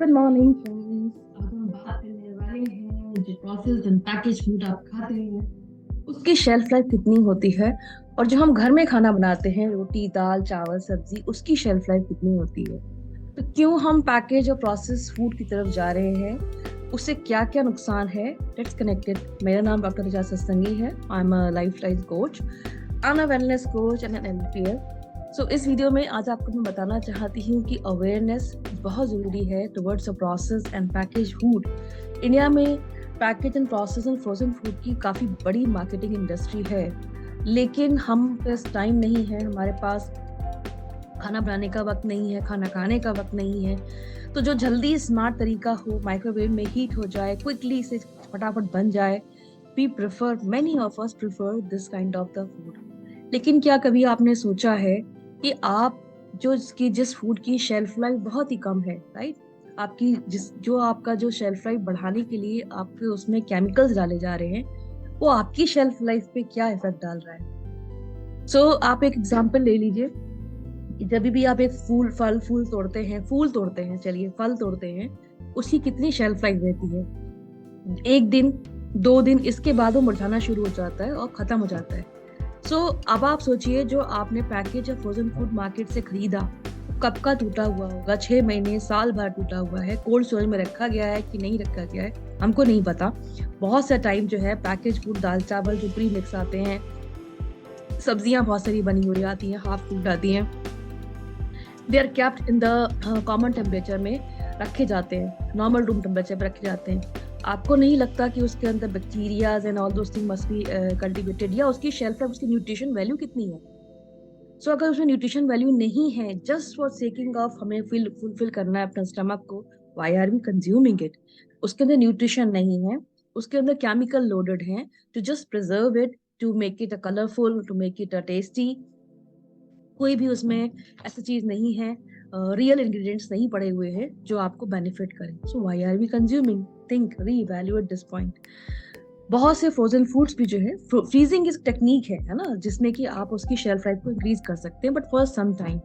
Good morning friends. आज हम बात करने वाले हैं जो प्रोसेस्ड एंड पैकेज फूड आप खाते हैं उसकी शेल्फ लाइफ कितनी होती है, और जो हम घर में खाना बनाते हैं रोटी दाल चावल सब्जी उसकी शेल्फ लाइफ कितनी होती है। तो क्यों हम पैकेज और प्रोसेस फूड की तरफ जा रहे हैं, उससे क्या क्या नुकसान है। Let's connected. मेरा नाम डॉक्टर रिजा सत्संगी है। I am a life style coach, I am a wellness coach and an NPL. So इस वीडियो में आज आपको मैं बताना चाहती हूँ कि अवेयरनेस बहुत ज़रूरी है towards a process and package food. India में package and process and frozen food की काफ़ी बड़ी मार्केटिंग इंडस्ट्री है, लेकिन हम पास टाइम नहीं है, हमारे पास खाना बनाने का वक्त नहीं है, खाना खाने का वक्त नहीं है। तो जो जल्दी स्मार्ट तरीका हो, माइक्रोवेव में हीट हो जाए, क्विकली से फटाफट बन जाए, we prefer, many of us prefer this kind of the food. लेकिन क्या कभी आपने सोचा है कि आप जिस फूड की शेल्फ लाइफ बहुत ही कम है, राइट, आपकी जो आपका जो शेल्फ लाइफ बढ़ाने के लिए आपके उसमें केमिकल्स डाले जा रहे हैं, वो आपकी शेल्फ लाइफ पे क्या इफेक्ट डाल रहा है। आप एक एग्जांपल ले लीजिए। जब भी आप एक फूल तोड़ते हैं, चलिए फल तोड़ते हैं, उसकी कितनी शेल्फ लाइफ रहती है? एक दिन, 2 दिन, इसके बाद वो मुरझाना शुरू हो जाता है और खत्म हो जाता है। अब आप सोचिए, जो आपने पैकेज या फ्रोजन फूड मार्केट से खरीदा, कब का टूटा हुआ होगा, 6 महीने साल भर टूटा हुआ है, कोल्ड स्टोरेज में रखा गया है कि नहीं रखा गया है, हमको नहीं पता। बहुत सा टाइम जो है पैकेज फूड, दाल चावल जो प्री मिक्स आते हैं, सब्जियां बहुत सारी बनी हुई आती हैं, हाफ कुक्ड आती हैं, they are kept in the common temperature में रखे जाते हैं, नॉर्मल रूम टेम्परेचर पर रखे जाते हैं। आपको नहीं लगता कि उसके अंदर bacterias and all those thing must be cultivated, या उसकी शेल्फ लाइफ, उसकी न्यूट्रिशन वैल्यू कितनी है? अगर उसमें न्यूट्रिशन वैल्यू नहीं है, जस्ट फॉर सेकिंग ऑफ हमें फुलफिल करना है अपना स्टमक को, why are we consuming it? उसके अंदर न्यूट्रिशन नहीं है, उसके अंदर केमिकल लोडेड है to just preserve it, to make it a colourful, to make it a tasty. कोई भी उसमें ऐसी चीज नहीं है, रियल इंग्रेडिएंट्स नहीं पड़े हुए हैं जो आपको बेनिफिट करें। So why are we consuming? Think, reevaluate this point. बहुत से फ्रोजन फूड्स भी जो है, फ्रीजिंग इस टेक्निक है ना, जिसमें कि आप उसकी शेल्फ लाइफ को इंक्रीज कर सकते हैं, बट फॉर सम टाइम।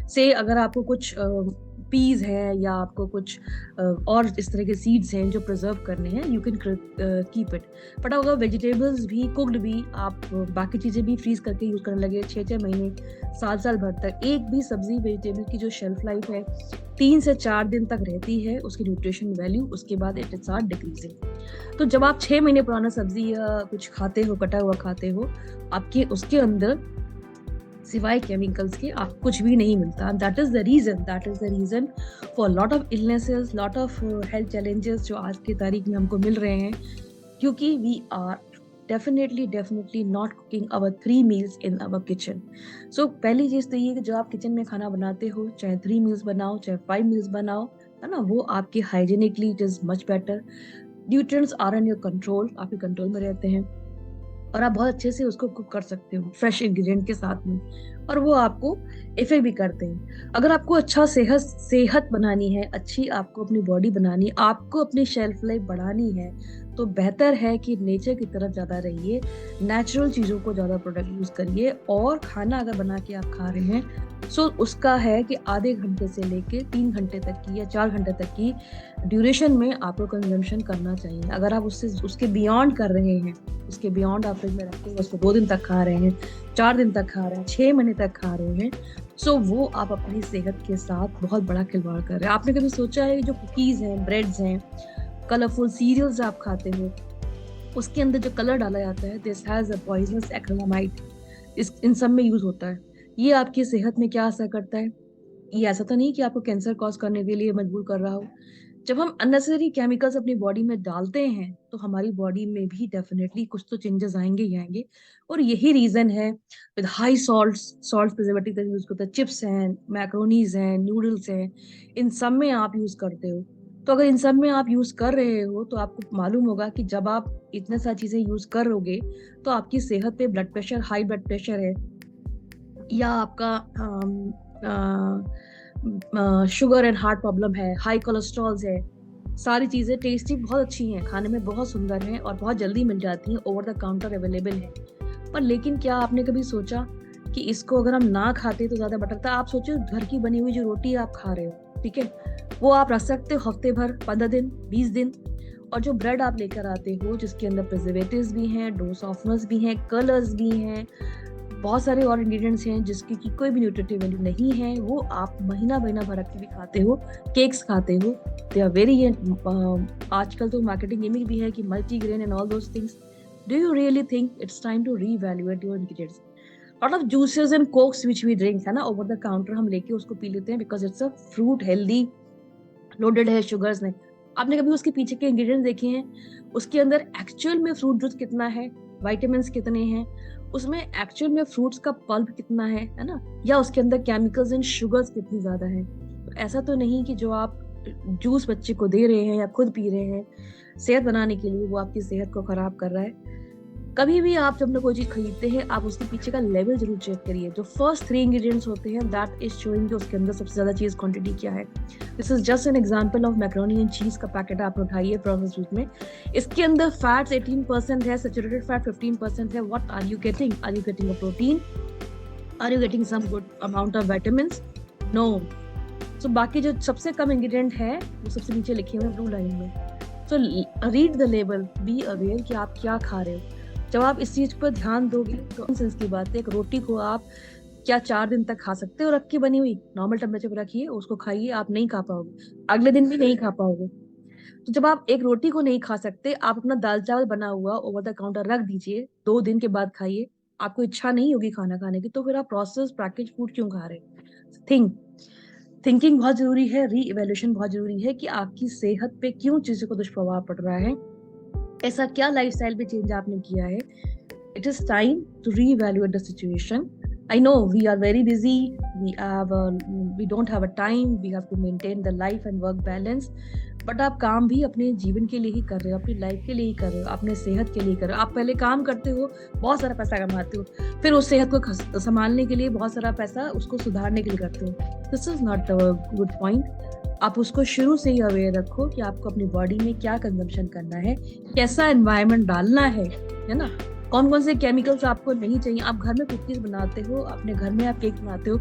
से अगर आपको कुछ पीज है या आपको कुछ और इस तरह के सीड्स हैं जो प्रिजर्व करने हैं, you can keep it. But अगर वेजिटेबल्स भी, कुक्ड भी, आप बाकी चीजें भी फ्रीज करके यूज करने लगे 6 6 महीने, साल साल भर तक, एक भी सब्जी वेजिटेबल की जो शेल्फ लाइफ है 3 से 4 दिन तक रहती है, उसकी न्यूट्रिशन वैल्यू, उसके बाद इट इज आर डिक्रीजिंग। तो जब आप 6 महीने पुराना सब्जी या कुछ खाते हो, कटा हुआ खाते हो, आपके उसके अंदर सिवाय केमिकल्स के आप कुछ भी नहीं मिलता। That is the reason for lot of illnesses, lot of health challenges जो आज की तारीख में हमको मिल रहे हैं, क्योंकि we are definitely not cooking our 3 meals in our kitchen. पहली चीज तो ये कि जो आप किचन में खाना बनाते हो, चाहे 3 meals बनाओ, चाहे 5 meals बनाओ, है ना, वो आपके hygienically it is much better. Nutrients are in your control, आपके कंट्रोल में रहते हैं, और आप बहुत अच्छे से उसको कुक कर सकते हो फ्रेश इंग्रेडिएंट के साथ में, और वो आपको इफेक्ट भी करते हैं। अगर आपको अच्छा सेहत बनानी है, अच्छी आपको अपनी बॉडी बनानी है, आपको अपनी शेल्फ लाइफ बढ़ानी है, तो बेहतर है कि नेचर की तरफ ज्यादा रहिए, नेचुरल चीजों को ज्यादा प्रोडक्ट यूज करिए। और खाना अगर बना के आप खा रहे हैं, उसका है कि आधे घंटे से लेके 3 घंटे तक की या 4 घंटे तक की ड्यूरेशन में आपको कंजम्पशन करना चाहिए। अगर आप उसके बियॉन्ड कर रहे हैं, उसके बियॉन्ड आप फ्रिज में रख के उसको 2 दिन तक खा रहे हैं, 4 दिन तक खा रहे हैं, 6 महीने तक खा रहे हैं, वो आप अपनी सेहत के साथ बहुत बड़ा खिलवाड़ कर रहे हैं। आपने कभी सोचा है जो कुकीज हैं, ब्रेड्स हैं, कलरफुल सीरियल्स आप खाते हो, उसके अंदर जो कलर डाला जाता है, this has a poisonous acrylamide, इन सब में यूज होता है। ये आपकी सेहत में क्या असर करता है? ये ऐसा तो नहीं कि आपको कैंसर कॉज करने के लिए मजबूर कर रहा हो। जब हम अननेसेसरी केमिकल्स अपनी बॉडी में डालते हैं, तो हमारी बॉडी में भी डेफिनेटली कुछ तो चेंजेस आएंगे ही आएंगे। और यही रीजन है, with high salt preservative use करते हैं, चिप्स हैं, मैक्रोनीज हैं, नूडल्स हैं, इन सब में आप यूज करते हो। तो अगर इन सब में आप यूज कर रहे हो, तो आपको मालूम होगा कि जब आप इतने सारी चीजें यूज करोगे, तो आपकी सेहत पे blood pressure, high blood pressure है, या आपका शुगर एंड हार्ट प्रॉब्लम है, हाई कोलेस्ट्रॉल है, सारी चीजें टेस्टी बहुत अच्छी हैं, खाने में बहुत सुंदर हैं और बहुत जल्दी मिल जाती हैं, ओवर द काउंटर अवेलेबल है। पर लेकिन क्या आपने कभी सोचा कि इसको अगर हम ना खाते तो ज्यादा बेटर था? आप सोचो, घर की बनी हुई जो रोटी आप खा रहे हो, ठीक है, वो आप रख सकते हो हफ्ते भर, 15 दिन, 20 दिन। और जो ब्रेड आप लेकर आते हो जिसके अंदर प्रिजर्वेटिव्स भी हैं, डो सॉफ्टनर्स भी हैं, कलर्स भी हैं, बहुत सारे और इंग्रेडिएंट्स हैं जिसकी की कोई भी न्यूट्रिटिव वैल्यू नहीं है, वो आप महीना महीना भर के भी खाते हो, केक्स खाते हो। दे आर वेरी, आजकल तो मार्केटिंग गिमिक भी है कि multigrain and all those things. Do you really think it's time to reevaluate your ingredients? Lot of juices and cokes which we drink, है ना, ओवर द काउंटर हम लेके उसको पी लेते हैं because it's a fruit, healthy, loaded है sugars में। आपने कभी उसके पीछे के इंग्रेडिएंट्स देखे हैं? उसके अंदर एक्चुअल में फ्रूट जूस कितना है, विटामिन्स कितने हैं, उसमें एक्चुअल में फ्रूट्स का पल्प कितना है ना, या उसके अंदर केमिकल्स एंड शुगर्स कितनी ज्यादा है? तो ऐसा तो नहीं कि जो आप जूस बच्चे को दे रहे हैं या खुद पी रहे हैं सेहत बनाने के लिए, वो आपकी सेहत को खराब कर रहा है। कभी भी आप जब ना कोई चीज खरीदते हैं, आप उसके पीछे का लेवल जरूर चेक करिए। जो फर्स्ट 3 इंग्रेडिएंट्स होते हैं, दैट इज शोइंग कि उसके अंदर सबसे ज्यादा चीज क्वांटिटी क्या है। This is just an example of macaroni and चीज का पैकेट आप उठाइए प्रोसेस्ड फूड में, इसके अंदर फैट्स 18% है, सैचुरेटेड फैट 15% है। What are you getting? Are you getting a protein? Are you getting some good amount of vitamins? No. So बाकी जो सबसे कम इंग्रेडिएंट है वो सबसे नीचे लिखे हुए हैं ब्लू लाइन में। So read the label, be aware कि आप क्या खा रहे हो। जब आप इस चीज पर ध्यान दोगे तो सेंस की बात है, एक रोटी को आप क्या 4 दिन तक खा सकते हो रख के, बनी हुई नॉर्मल टेम्परेचर पर रखिए, उसको खाइए, आप नहीं खा पाओगे, अगले दिन भी नहीं खा पाओगे। तो जब आप एक रोटी को नहीं खा सकते, आप अपना दाल चावल बना हुआ ओवर द काउंटर रख दीजिए, 2 दिन के बाद खाइए, आपको इच्छा नहीं होगी खाना खाने की, तो फिर आप प्रोसेस पैकेज फूड क्यों खा रहे हैं? थिंकिंग बहुत जरूरी है, री इवेल्यूशन बहुत जरूरी है कि आपकी सेहत पे क्यों चीजों का दुष्प्रभाव पड़ रहा है, ऐसा क्या लाइफस्टाइल पे चेंज आपने किया है। It is time to reevaluate the situation. I know we are very busy. We don't have a time. We have to maintain the life and work balance. But आप काम भी अपने जीवन के लिए ही कर रहे हो, अपनी लाइफ के लिए ही कर रहे हो, अपने सेहत के लिए कर रहे हो। आप पहले काम करते हो, बहुत सारा पैसा कमाते हो, फिर उस सेहत को संभालने के लिए बहुत सारा पैसा उसको सुधारने के लिए करते हो। This is not a good point. आप उसको शुरू से ही अवेयर रखो कि आपको अपनी बॉडी में क्या कंजम्पशन करना है, कैसा एनवायरनमेंट डालना है ना, कौन कौन से केमिकल्स आपको नहीं चाहिए। आप घर में कुकीज बनाते हो, अपने घर में आप केक बनाते हो,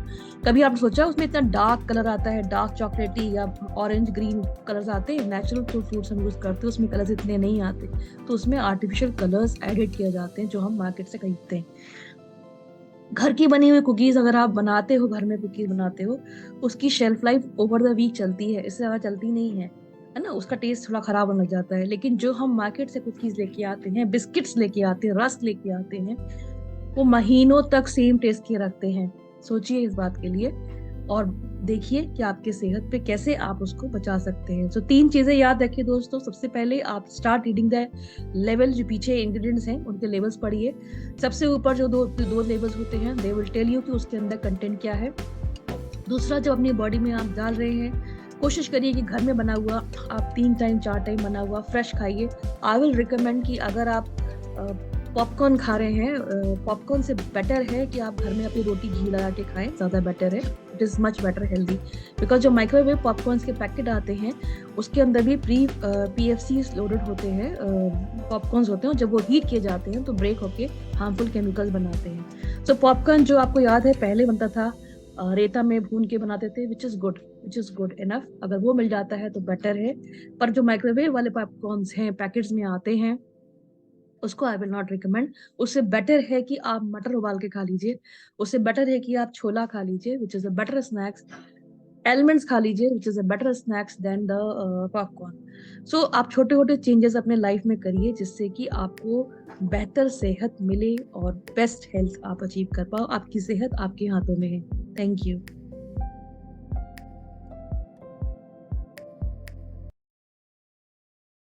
कभी आपने सोचा उसमें इतना डार्क कलर आता है, डार्क चॉकलेटी या ऑरेंज ग्रीन कलर्स आते हैं? नेचुरल फ्रूट्स हम यूज करते हैं, उसमें कलर्स इतने नहीं आते, तो उसमें आर्टिफिशियल कलर्स एडिट किए जाते हैं जो हम मार्केट से खरीदते हैं। घर की बनी हुई कुकीज अगर आप बनाते हो, घर में कुकीज बनाते हो, उसकी shelf life over the week चलती है, इससे ज्यादा चलती नहीं है ना, उसका टेस्ट थोड़ा खराब होने लग जाता है। लेकिन जो हम मार्केट से कुकीज लेके आते हैं, बिस्किट्स लेके आते हैं, रस्क लेके आते हैं, वो महीनों तक सेम टेस्ट के रखते हैं। सोचिए इस बात के लिए और देखिए कि आपके सेहत पे कैसे आप उसको बचा सकते हैं। तो 3 चीजें याद रखिए दोस्तों। सबसे पहले आप स्टार्ट रीडिंग द लेवल, जो पीछे इंग्रेडिएंट्स हैं उनके लेवल्स पढ़िए। सबसे ऊपर जो दो लेवल्स होते हैं, दे विल टेल यू कि उसके अंदर कंटेंट क्या है। दूसरा, जब अपनी बॉडी में आप डाल रहे हैं, कोशिश करिए कि घर में बना हुआ आप 3 टाइम 4 टाइम बना हुआ फ्रेश खाइए। आई विल रिकमेंड कि अगर आप पॉपकॉर्न खा रहे हैं, पॉपकॉर्न से बेटर है कि आप घर में अपनी रोटी घी लगा के खाएं, ज़्यादा बेटर है। It is much better healthy, because जो माइक्रोवेव पॉपकॉर्न्स के पैकेट आते हैं उसके अंदर भी PFC लोडेड होते हैं, पॉपकॉर्न्स होते हैं, जब वो हीट किए जाते हैं तो ब्रेक होके हार्मफुल केमिकल्स बनाते हैं। सो पॉपकॉर्न जो आपको याद है पहले बनता था, रेता में भून के बनाते थे, विच इज़ गुड इनफ। अगर वो मिल जाता है तो बेटर है, पर जो माइक्रोवेव वाले पॉपकॉर्न्स हैं, पैकेट्स में आते हैं, उसको आई विल नॉट रिकमेंड। उससे बेटर है कि आप मटर उबाल के खा लीजिए, उससे बेटर है कि आप छोला खा लीजिए, which is a better snacks, elements खा लीजिए, which is a better snacks than the popcorn. So आप छोटे छोटे चेंजेस अपने लाइफ में करिए जिससे कि आपको बेहतर सेहत मिले और बेस्ट हेल्थ आप अचीव कर पाओ। आपकी सेहत आपके हाथों में है। Thank you.